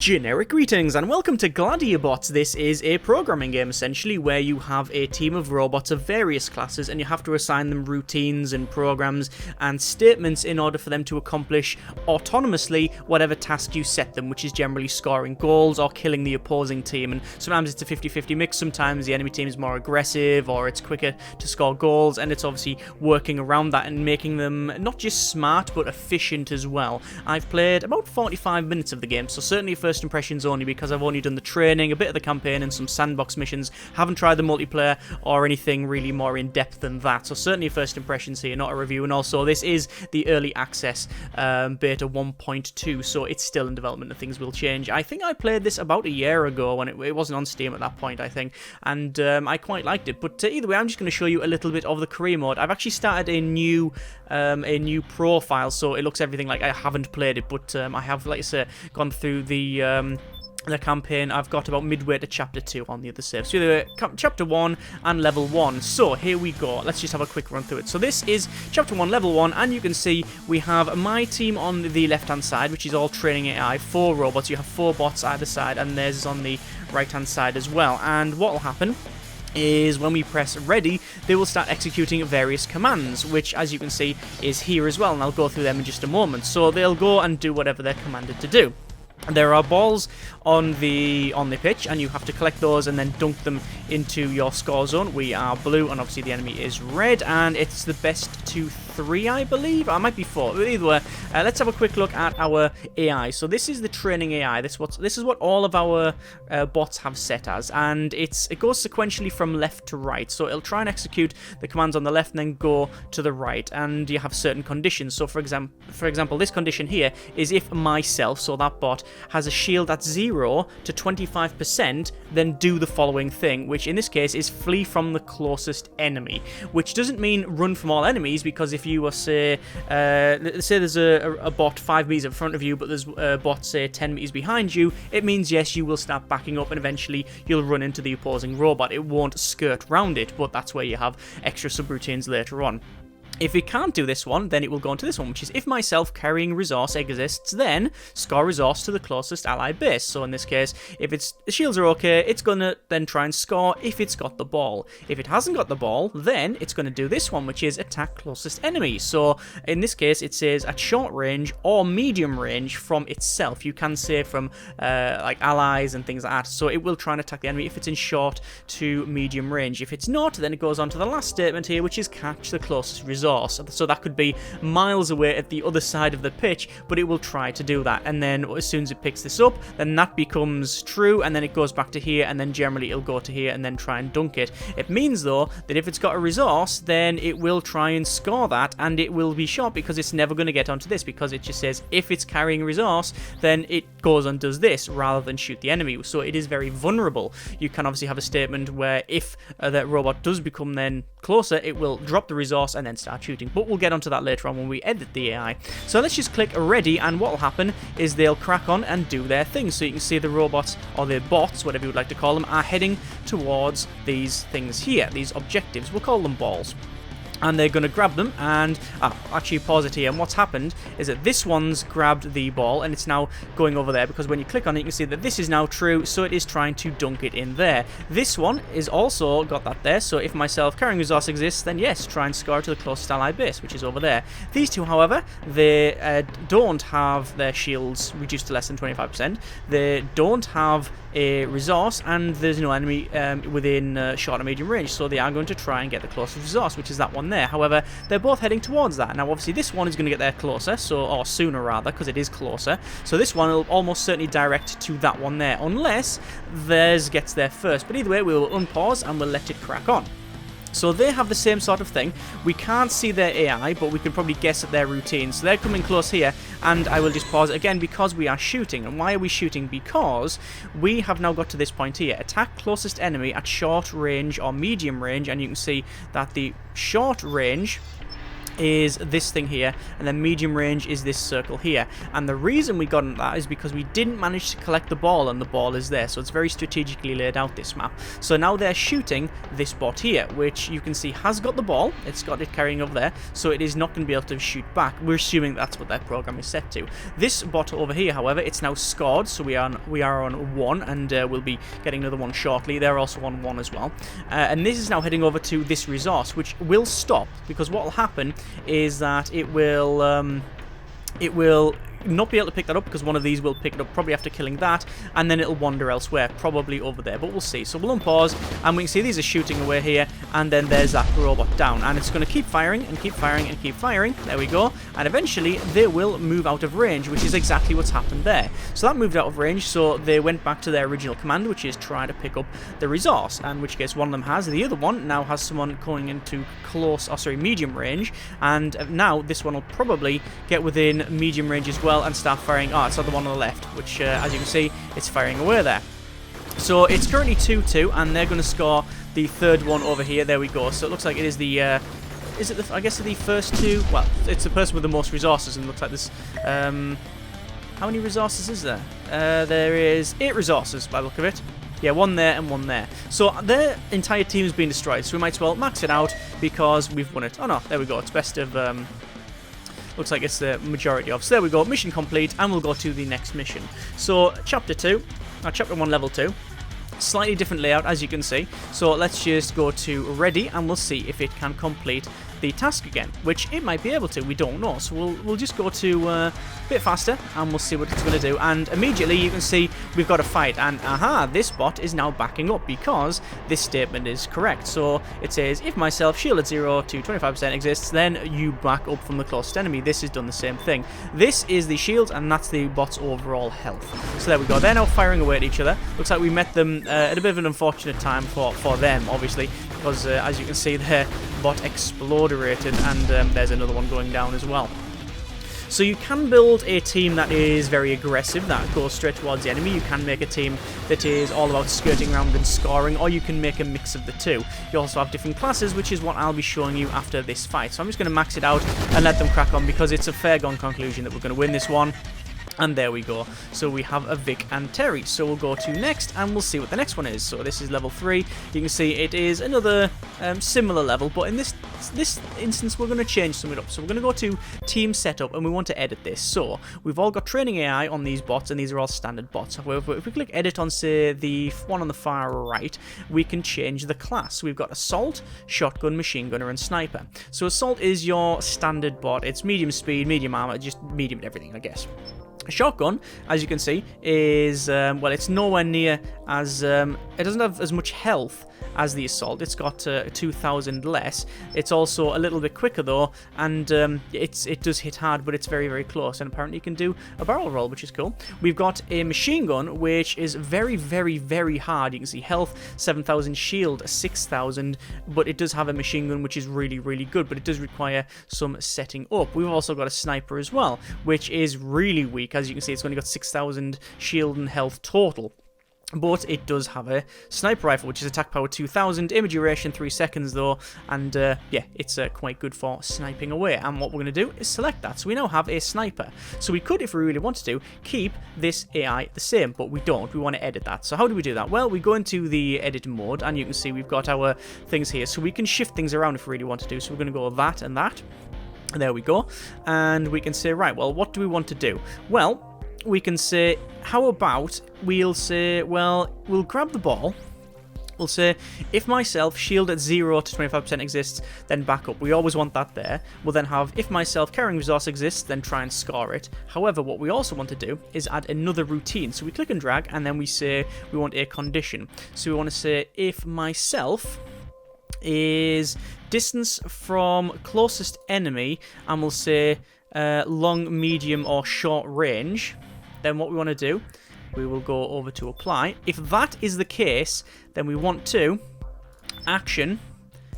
Generic greetings and welcome to Gladiabots. This is a programming game essentially where you have a team of robots of various classes and you have to assign them routines and programs and statements in order for them to accomplish autonomously whatever task you set them, which is generally scoring goals or killing the opposing team. And sometimes it's a 50-50 mix, sometimes the enemy team is more aggressive or it's quicker to score goals, and it's obviously working around that and making them not just smart but efficient as well. I've played about 45 minutes of the game, so certainly first impressions only because I've only done the training, a bit of the campaign and some sandbox missions. Haven't tried the multiplayer or anything really more in depth than that, so certainly first impressions here, not a review. And also this is the early access beta 1.2, so it's still in development and things will change. I think I played this about a year ago when it wasn't on Steam at that point, I think, and I quite liked it. But either way, I'm just going to show you a little bit of the career mode. I've actually started a new profile, so it looks everything like I haven't played it, but I have, like I say, gone through the campaign. I've got about midway to chapter 2 on the other save. So either chapter 1 and level 1. So here we go. Let's just have a quick run through it. So this is chapter 1, level 1, and you can see we have my team on the left-hand side, which is all training AI, 4 robots. You have 4 bots either side, and theirs is on the right-hand side as well. And what will happen is when we press ready, they will start executing various commands, which as you can see is here as well, and I'll go through them in just a moment. So they'll go and do whatever they're commanded to do. There are balls on the pitch, and you have to collect those and then dunk them into your score zone. We are blue, and obviously the enemy is red, and it's the best 2-3, I believe. I might be 4. But either way, let's have a quick look at our AI. So this is the training AI. This is what all of our bots have set as, and it goes sequentially from left to right. So it'll try and execute the commands on the left and then go to the right, and you have certain conditions. So for example, this condition here is if myself, so that bot, has a shield at 0 to 25%, then do the following thing, which in this case is flee from the closest enemy, which doesn't mean run from all enemies, because if you are, say there's a bot 5 meters in front of you, but there's a bot, say, 10 meters behind you, it means, yes, you will start backing up, and eventually you'll run into the opposing robot. It won't skirt round it, but that's where you have extra subroutines later on. If it can't do this one, then it will go on to this one, which is if myself carrying resource exists, then score resource to the closest ally base. So in this case, if the shields are okay, it's going to then try and score if it's got the ball. If it hasn't got the ball, then it's going to do this one, which is attack closest enemy. So in this case, it says at short range or medium range from itself. You can say from like allies and things like that. So it will try and attack the enemy if it's in short to medium range. If it's not, then it goes on to the last statement here, which is catch the closest resource. So that could be miles away at the other side of the pitch, but it will try to do that. And then as soon as it picks this up, then that becomes true, and then it goes back to here, and then generally it'll go to here and then try and dunk it. It means, though, that if it's got a resource, then it will try and score that, and it will be shot because it's never going to get onto this, because it just says if it's carrying a resource, then it goes and does this rather than shoot the enemy. So it is very vulnerable. You can obviously have a statement where if that robot does become then closer, it will drop the resource and then start shooting, but we'll get onto that later on when we edit the AI. So let's just click ready, and what will happen is they'll crack on and do their thing. So you can see the robots, or the bots, whatever you would like to call them, are heading towards these things here, these objectives. We'll call them balls. And they're going to grab them, and actually pause it here, and what's happened is that this one's grabbed the ball and it's now going over there, because when you click on it you can see that this is now true, so it is trying to dunk it in there. This one is also got that there, so if myself carrying resource exists, then yes, try and score to the closest ally base, which is over there. These two, however, they don't have their shields reduced to less than 25%, they don't have a resource, and there's no enemy within short or medium range, so they are going to try and get the closest resource, which is that one there. However, they're both heading towards that. Now obviously this one is going to get there closer, or sooner rather, because it is closer, so this one will almost certainly direct to that one there, unless theirs gets there first. But either way, we will unpause and we'll let it crack on. So they have the same sort of thing. We can't see their AI, but we can probably guess at their routine. So they're coming close here, and I will just pause it again because we are shooting. And why are we shooting? Because we have now got to this point here. Attack closest enemy at short range or medium range, and you can see that the short range is this thing here, and then medium range is this circle here. And the reason we got that is because we didn't manage to collect the ball, and the ball is there, so it's very strategically laid out, this map. So now they're shooting this bot here, which you can see has got the ball, it's got it carrying over there, so it is not going to be able to shoot back. We're assuming that's what that program is set to. This bot over here, however, it's now scored, so we are on 1, and we'll be getting another one shortly. They're also on 1 as well. And this is now heading over to this resource, which will stop, because what will happen is that it will not be able to pick that up, because one of these will pick it up probably after killing that, and then it'll wander elsewhere, probably over there, but we'll see. So we'll unpause, and we can see these are shooting away here, and then there's that robot down, and it's going to keep firing and keep firing and keep firing. There we go, and eventually they will move out of range, which is exactly what's happened there. So that moved out of range, so they went back to their original command, which is try to pick up the resource, and which case one of them has. The other one now has someone going into medium range, and now this one will probably get within medium range as well and start firing. Oh, it's not the one on the left, which as you can see, it's firing away there. So it's currently 2-2, and they're going to score the third one over here. There we go. So it looks like it is the is it the, I guess the first two. Well, it's the person with the most resources, and it looks like this. How many resources is there? There is 8 resources by the look of it. Yeah, 1 there and 1 there. So their entire team has been destroyed, so we might as well max it out because we've won it. Oh no, there we go. It's best of looks like it's the majority of. So there we go, mission complete, and we'll go to the next mission. So chapter 1 level 2. Slightly different layout, as you can see. So let's just go to ready, and we'll see if it can complete the task again, which it might be able to. We don't know, so we'll just go to a bit faster, and we'll see what it's going to do. And immediately you can see we've got a fight, and aha, this bot is now backing up because this statement is correct. So it says if myself shield at 0 to 25% exists, then you back up from the closest enemy. This has done the same thing. This is the shield, and that's the bot's overall health. So there we go. They're now firing away at each other. Looks like we met them at a bit of an unfortunate time for them, obviously, because as you can see, their bot exploded, and there's another one going down as well. So you can build a team that is very aggressive, that goes straight towards the enemy. You can make a team that is all about skirting around and scoring, or you can make a mix of the two. You also have different classes, which is what I'll be showing you after this fight. So I'm just going to max it out and let them crack on, because it's a fair gone conclusion that we're going to win this one. And there we go. So we have a Vic and Terry. So we'll go to next, and we'll see what the next one is. So this is level 3. You can see it is another similar level, but in this instance, we're going to change something up. So we're going to go to team setup, and we want to edit this. So we've all got training AI on these bots, and these are all standard bots. However, if we click edit on, say, the one on the far right, we can change the class. We've got assault, shotgun, machine gunner, and sniper. So assault is your standard bot. It's medium speed, medium armor, just medium at everything, I guess. Shotgun, as you can see, is, well, it's nowhere near as, it doesn't have as much health as the assault. It's got 2,000 less. It's also a little bit quicker though, and it does hit hard, but it's very, very close, and apparently you can do a barrel roll, which is cool. We've got a machine gun, which is very, very, very hard. You can see health 7,000, shield 6,000, but it does have a machine gun, which is really, really good, but it does require some setting up. We've also got a sniper as well, which is really weak. As you can see, it's only got 6,000 shield and health total. But it does have a sniper rifle, which is attack power 2,000, image duration 3 seconds though, and yeah, it's quite good for sniping away. And what we're going to do is select that. So we now have a sniper. So we could, if we really wanted to, keep this AI the same, but we don't. We want to edit that. So how do we do that? Well, we go into the edit mode, and you can see we've got our things here. So we can shift things around if we really want to do. So we're going to go that and that. And there we go. And we can say, right, well, what do we want to do? Well, we can say, how about we'll say, well, we'll grab the ball. We'll say, if myself shield at 0 to 25% exists, then back up. We always want that there. We'll then have, if myself carrying resource exists, then try and score it. However, what we also want to do is add another routine. So we click and drag, and then we say we want a condition. So we want to say, if myself is distance from closest enemy, and we'll say long, medium, or short range, then what we want to do, we will go over to apply. If that is the case, then we want to action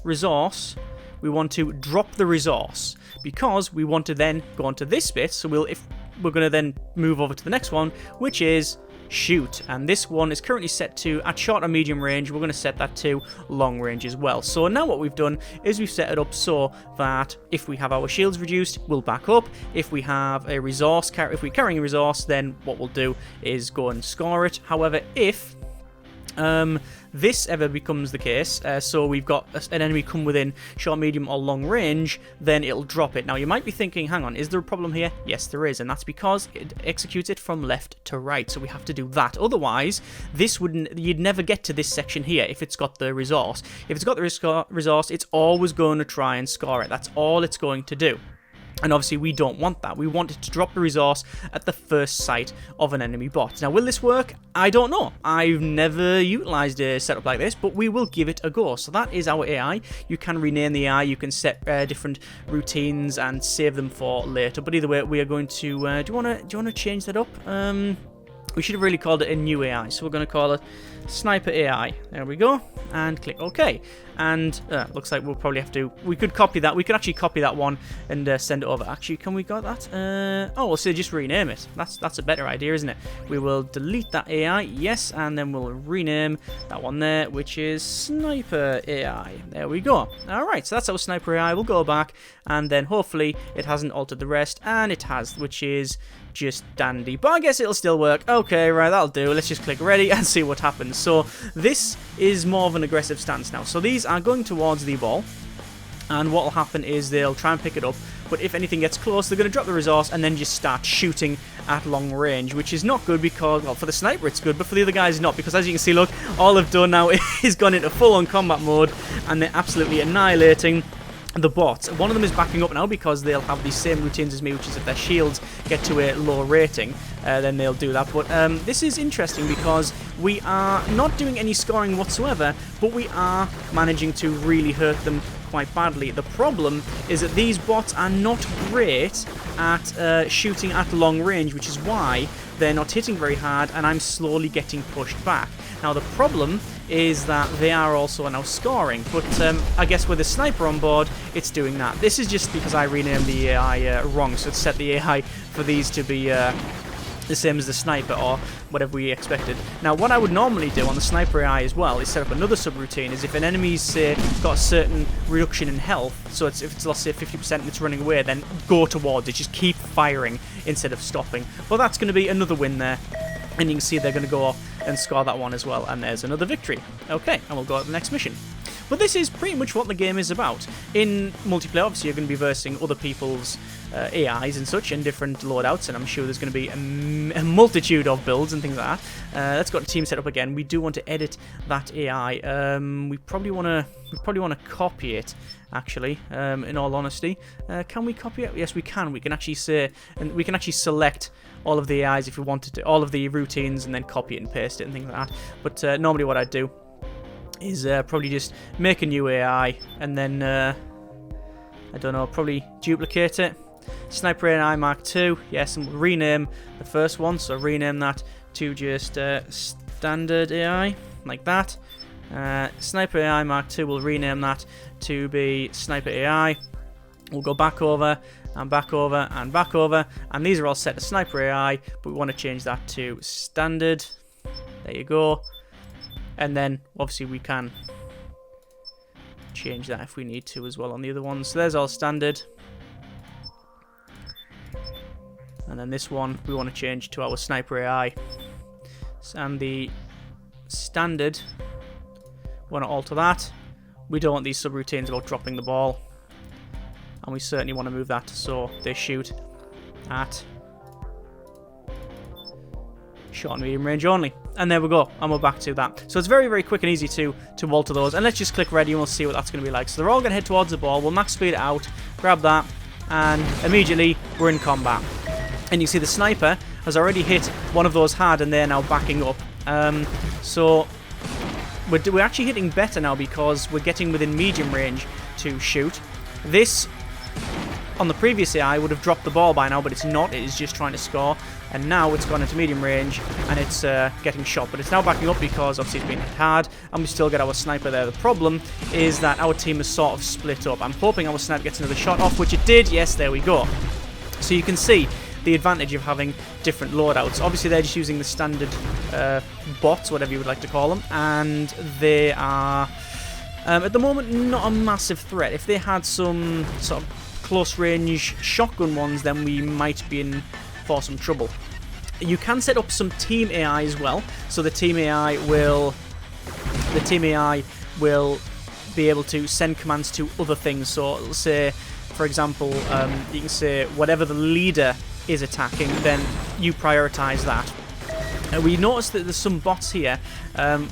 resource, we want to drop the resource, because we want to then go onto this bit. So if we're going to then move over to the next one, which is shoot. And this one is currently set to at short or medium range. We're going to set that to long range as well. So now what we've done is we've set it up so that if we have our shields reduced, we'll back up. If we have a resource, if we're carrying a resource, then what we'll do is go and score it. However, if this ever becomes the case, so we've got an enemy come within short, medium, or long range, then it'll drop it. Now, you might be thinking, hang on, is there a problem here? Yes, there is, and that's because it executes it from left to right, so we have to do that. Otherwise, you'd never get to this section here if it's got the resource. If it's got the resource, it's always going to try and score it. That's all it's going to do. And obviously we don't want that. We want it to drop the resource at the first sight of an enemy bot. Now, will this work? I don't know. I've never utilized a setup like this, but we will give it a go. So that is our AI. You can rename the AI. You can set different routines and save them for later. But either way, we are going to... do you want to change that up? We should have really called it a new AI. So we're going to call it Sniper AI. There we go. And click OK. And looks like we'll probably have to... We could copy that. We could actually copy that one and send it over. Actually, can we got that? Oh, we'll say just rename it. That's a better idea, isn't it? We will delete that AI. Yes. And then we'll rename that one there, which is Sniper AI. There we go. All right. So that's our Sniper AI. We'll go back. And then hopefully it hasn't altered the rest. And it has, which is just dandy. But I guess it'll still work. Okay, right, that'll do. Let's just click ready and see what happens. So this is more of an aggressive stance now. So these are going towards the ball, and what will happen is they'll try and pick it up, but if anything gets close, they're going to drop the resource and then just start shooting at long range, which is not good because, well, for the sniper it's good, but for the other guys not, because as you can see, look, all they've done now is gone into full-on combat mode, and they're absolutely annihilating the bots. One of them is backing up now because they'll have the same routines as me, which is if their shields get to a low rating, then they'll do that. But this is interesting because we are not doing any scoring whatsoever, but we are managing to really hurt them quite badly. The problem is that these bots are not great at shooting at long range, which is why they're not hitting very hard, and I'm slowly getting pushed back. Now, the problem is that they are also now scoring, but I guess with a sniper on board, it's doing that. This is just because I renamed the AI wrong, so it's set the AI for these to be the same as the sniper or whatever we expected. Now, what I would normally do on the sniper AI as well is set up another subroutine. Is if an enemy's say got a certain reduction in health, so if it's let's say 50% and it's running away, then go towards it. Just keep firing instead of stopping. Well, that's going to be another win there. And you can see they're going to go off and score that one as well. And there's another victory. Okay, and we'll go to the next mission. But this is pretty much what the game is about. In multiplayer, obviously, you're going to be versing other people's AIs and such, and different loadouts, and I'm sure there's going to be a multitude of builds and things like that. Let's go to team setup again. We do want to edit that AI. We probably want to copy it, actually. In all honesty, can we copy it? Yes, we can. We can actually say, and we can actually select all of the AIs if we wanted to, all of the routines, and then copy it and paste it and things like that. But normally, what I do is probably just make a new AI and then I don't know, probably duplicate it. Sniper AI Mark II, yes, and we'll rename the first one, so rename that to just standard AI, like that. Sniper AI Mark II, we'll rename that to be Sniper AI. We'll go back over and back over and back over, and these are all set to Sniper AI, but we want to change that to standard. There you go. And then, obviously, we can change that if we need to as well on the other ones. So there's all standard. And then this one, we want to change to our Sniper AI. And the standard, we want to alter that. We don't want these subroutines about dropping the ball. And we certainly want to move that so they shoot at short and medium range only. And there we go, and we're back to that. So it's very, very quick and easy to alter those. And let's just click ready and we'll see what that's going to be like. So they're all going to head towards the ball. We'll max speed it out, grab that, and immediately we're in combat. And you see the sniper has already hit one of those hard, and they're now backing up. So we're actually hitting better now because we're getting within medium range to shoot. This, on the previous AI, would have dropped the ball by now, but it's not. It is just trying to score. And now it's gone into medium range, and it's getting shot. But it's now backing up because, obviously, it's been hit hard, and we still get our sniper there. The problem is that our team is sort of split up. I'm hoping our sniper gets another shot off, which it did. Yes, there we go. So you can see the advantage of having different loadouts. Obviously, they're just using the standard bots, whatever you would like to call them, and they are, at the moment, not a massive threat. If they had some sort of close-range shotgun ones, then we might be in for some trouble. You can set up some team AI as well, so the team AI will be able to send commands to other things. So let's say, for example, you can say whatever the leader is attacking, then you prioritize that. We noticed that there's some bots here.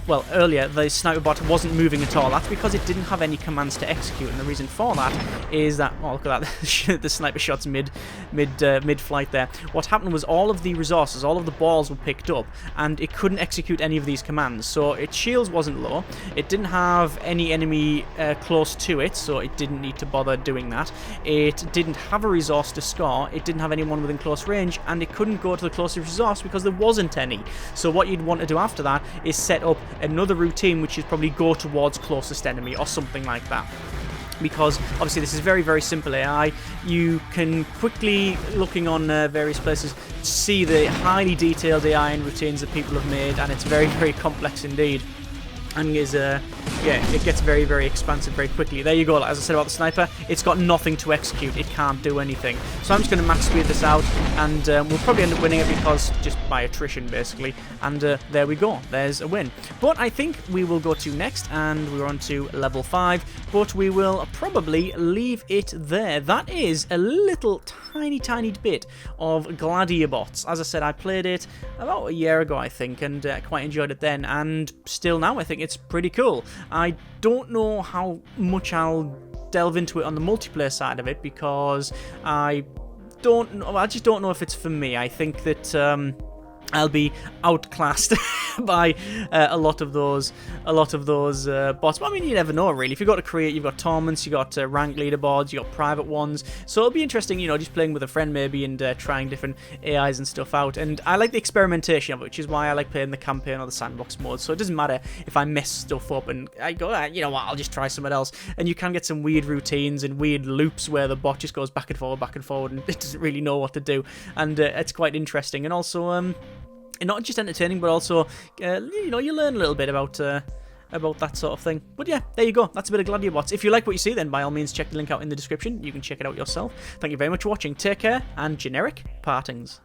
Well, earlier the sniper bot wasn't moving at all. That's because it didn't have any commands to execute, and the reason for that is that, oh, look at that, the sniper shot's mid-flight there. What happened was all of the resources, all of the balls were picked up, and it couldn't execute any of these commands. So its shields wasn't low, it didn't have any enemy close to it, so it didn't need to bother doing that. It didn't have a resource to score, it didn't have anyone within close range, and it couldn't go to the closest resource because there wasn't any. So what you'd want to do after that is set up another routine, which is probably go towards closest enemy or something like that. Because obviously this is very, very simple AI. You can quickly, looking on various places, see the highly detailed AI and routines that people have made, and it's very, very complex indeed. And is yeah, it gets very, very expansive very quickly. There you go. As I said about the sniper, it's got nothing to execute. It can't do anything. So I'm just going to max speed this out, and we'll probably end up winning it because just by attrition, basically. And there we go. There's a win. But I think we will go to next, and we're on to level 5. But we will probably leave it there. That is a little tiny bit of Gladiabots. As I said, I played it about a year ago, I think, and quite enjoyed it then. And still now, I think it's pretty cool. I don't know how much I'll delve into it on the multiplayer side of it because I just don't know if it's for me. I think that I'll be outclassed by a lot of those bots. But I mean, you never know, really. If you've got to create, you've got tournaments, you've got ranked leaderboards, you've got private ones. So it'll be interesting, you know, just playing with a friend maybe and trying different AIs and stuff out. And I like the experimentation of it, which is why I like playing the campaign or the sandbox mode. So it doesn't matter if I mess stuff up and I go, you know what, I'll just try something else. And you can get some weird routines and weird loops where the bot just goes back and forward, and it doesn't really know what to do. And it's quite interesting. And also, not just entertaining, but also, you know, you learn a little bit about that sort of thing. But yeah, there you go. That's a bit of Gladiabots. If you like what you see, then by all means check the link out in the description. You can check it out yourself. Thank you very much for watching. Take care, and generic partings.